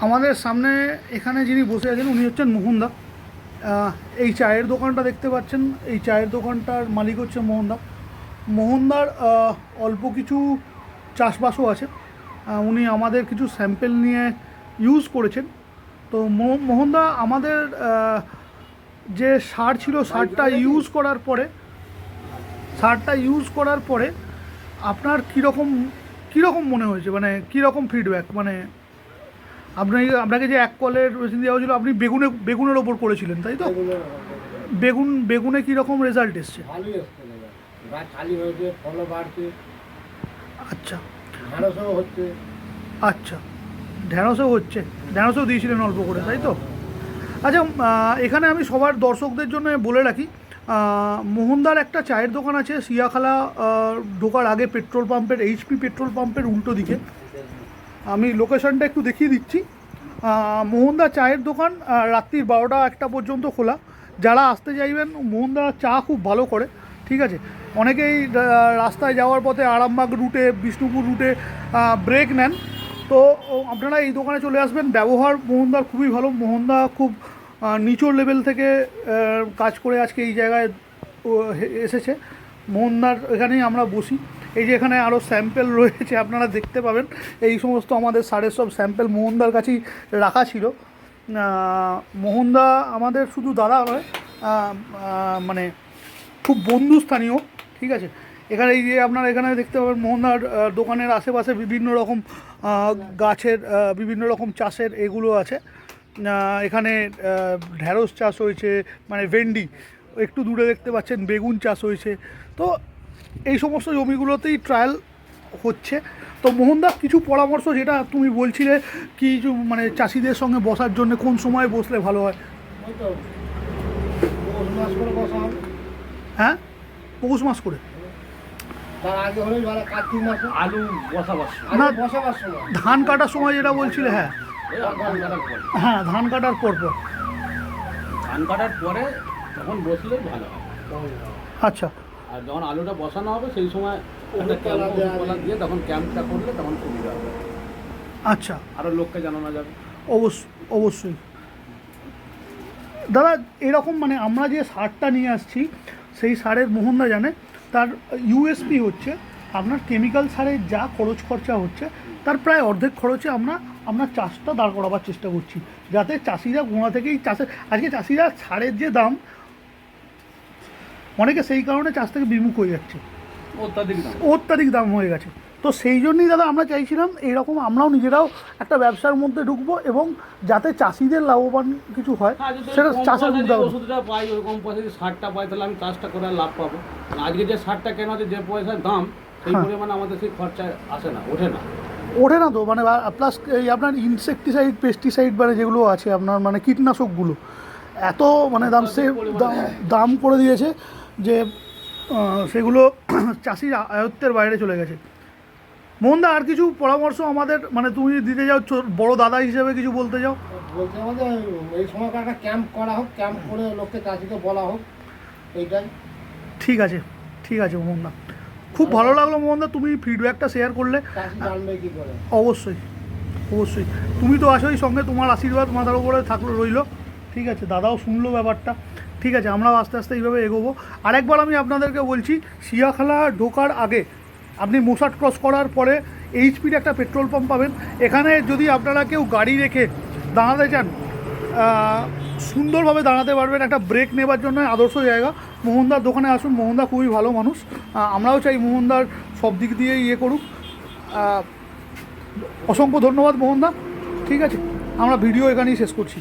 আমাদের সামনে এখানে যিনি বসে আছেন উনি হচ্ছেন মোহনদা। এই চায়ের দোকানটা দেখতে পাচ্ছেন, এই চায়ের দোকানটার মালিক হচ্ছে মোহনদা। মোহনদার অল্প কিছু চাষবাসও আছে। উনি আমাদের কিছু স্যাম্পেল নিয়ে ইউজ করেছেন। তো মোহনদা আমাদের যে সার ছিল সারটা ইউজ করার পরে আপনার কীরকম মনে হয়েছে, মানে কীরকম ফিডব্যাক? মানে আপনাকে যে এক কলের মেশিন দেওয়া হয়েছিল, আপনি বেগুনের ওপর করেছিলেন তাই তো? বেগুনে কীরকম রেজাল্ট এসছে? আচ্ছা, আচ্ছা, ঢ্যাঁড়সও দিয়েছিলেন অল্প করে তাই তো? আচ্ছা, এখানে আমি সবার দর্শকদের জন্য বলে রাখি, মোহনদার একটা চায়ের দোকান আছে সিয়াখালা ঢোকার আগে পেট্রোল পাম্পের, এইচপি পেট্রোল পাম্পের উল্টো দিকে। আমি লোকেশনটা একটু দেখিয়ে দিচ্ছি। মোহনদা চায়ের দোকান রাত্রির 12টা-1টা পর্যন্ত খোলা। যারা আসতে চাইবেন, মোহনদা চা খুব ভালো করে, ঠিক আছে? অনেকেই রাস্তায় যাওয়ার পথে আরামবাগ রুটে, বিষ্ণুপুর রুটে ব্রেক নেন, তো আপনারা এই দোকানে চলে আসবেন। ব্যবহার মোহনদার খুবই ভালো। মোহনদা খুব নিচুর লেভেল থেকে কাজ করে আজকে এই জায়গায় এসেছে। মোহনদার এখানেই আমরা বসি। এই যে এখানে আরও স্যাম্পেল রয়েছে, আপনারা দেখতে পাবেন। এই সমস্ত আমাদের সারের সব স্যাম্পেল মোহনদার কাছেই রাখা ছিল। মোহনদা আমাদের শুধু দাদা নয়, মানে খুব বন্ধুস্থানীয়, ঠিক আছে? এখানে এই যে আপনারা এখানে দেখতে পাবেন মোহনদার দোকানের আশেপাশে বিভিন্ন রকম গাছের, বিভিন্ন রকম চাষের এগুলো আছে। এখানে ঢ্যাঁড়স চাষ হয়েছে, মানে ভেন্ডি। একটু দূরে দেখতে পাচ্ছেন বেগুন চাষ হয়েছে। তো এই সমস্ত জমিগুলোতেই ট্রায়াল হচ্ছে। তো মোহনদা কিছু পরামর্শ, যেটা তুমি বলছিলে কিছু, মানে চাষিদের সঙ্গে বসার জন্য কোন সময় বসলে ভালো হয়? হ্যাঁ, পৌষ মাস করে। ধান কাটার সময় যেটা বলছিলে, হ্যাঁ হ্যাঁ, ধান কাটার পরে তখন বসলে ভালো হয়। আচ্ছা, আর যখন আলুটা বসানো হবে সেই সময় দিয়ে তখন ক্যাম্পটা করলে তখন সুবিধা হবে। আচ্ছা, আরও লোককে জানানো যাবে। অবশ্যই দাদা। এরকম মানে আমরা যে সারটা নিয়ে আসছি, সেই সারের মোহনদা জানে তার ইউএসপি হচ্ছে আপনার কেমিক্যাল সারে যা খরচ খরচা হচ্ছে তার প্রায় অর্ধেক খরচে আমরা চাষটা দাঁড় করাবার চেষ্টা করছি, যাতে চাষিরা গোড়া থেকেই আজকে চাষিরা সারের যে দাম, অনেকে সেই কারণে চাষ থেকে বিমুখ হয়ে যাচ্ছে, অত্যাধিক দাম হয়ে গেছে। তো সেই জন্যই দাদা আমরা চাইছিলাম এইরকম আমরাও নিজেরাও একটা ব্যবসার মধ্যে ঢুকবো, এবং যাতে চাষিদের লাভবান কিছু হয় সেটা চাষের মধ্যে। ওষুধটা পাই ওরকম পয়সা, যদি সারটা পাই তাহলে আমি চাষটা করে লাভ পাবো। আজকে যে সারটা কেনা হচ্ছে, যে পয়সার দাম, সেই পরিমাণে আমাদের সেই খরচা আসে না, ওঠে না তো। মানে প্লাস এই আপনার ইনসেকটিসাইড, পেস্টিসাইড, মানে যেগুলো আছে আপনার, মানে কীটনাশকগুলো এত মানে দাম করে দিয়েছে যে সেগুলো চাষির আয়ত্তের বাইরে চলে গেছে। মোহনদা, আর কিছু পরামর্শ আমাদের, মানে তুমি দিতে যাও বড় দাদা হিসেবে, কিছু বলতে যাও? বলতে আমাদের এই সময়টা একটা ক্যাম্প করা হোক, ক্যাম্প করে লোককে চাষিকে বলা হোক, এইটাই। ঠিক আছে মোহনদা, খুব ভালো লাগলো মোহনদা, তুমি ফিডব্যাকটা শেয়ার করলে। জানবে কি করে? অবশ্যই তুমি তো আসোই সঙ্গে, তোমার আশীর্বাদ মাথার উপরে থাকলো, রইলো। ঠিক আছে, দাদাও শুনলো ব্যাপারটা। ঠিক আছে, আমরাও আস্তে আস্তে এইভাবে এগোবো। আরেকবার আমি আপনাদেরকে বলছি, সিয়াখালা ঢোকার আগে আপনি মোসাট ক্রস করার পরে এইচপির একটা পেট্রোল পাম্প পাবেন। এখানে যদি আপনারা কেউ গাড়ি রেখে দাঁড়াতে চান, সুন্দরভাবে দাঁড়াতে পারবেন, একটা ব্রেক নেবার জন্য আদর্শ জায়গা। মোহনদার দোকানে আসুন, মোহনদা খুবই ভালো মানুষ। আমরাও চাই মোহনদার সব দিক দিয়ে করুক। অসংখ্য ধন্যবাদ মোহনদা। ঠিক আছে, আমরা ভিডিও এখানেই শেষ করছি।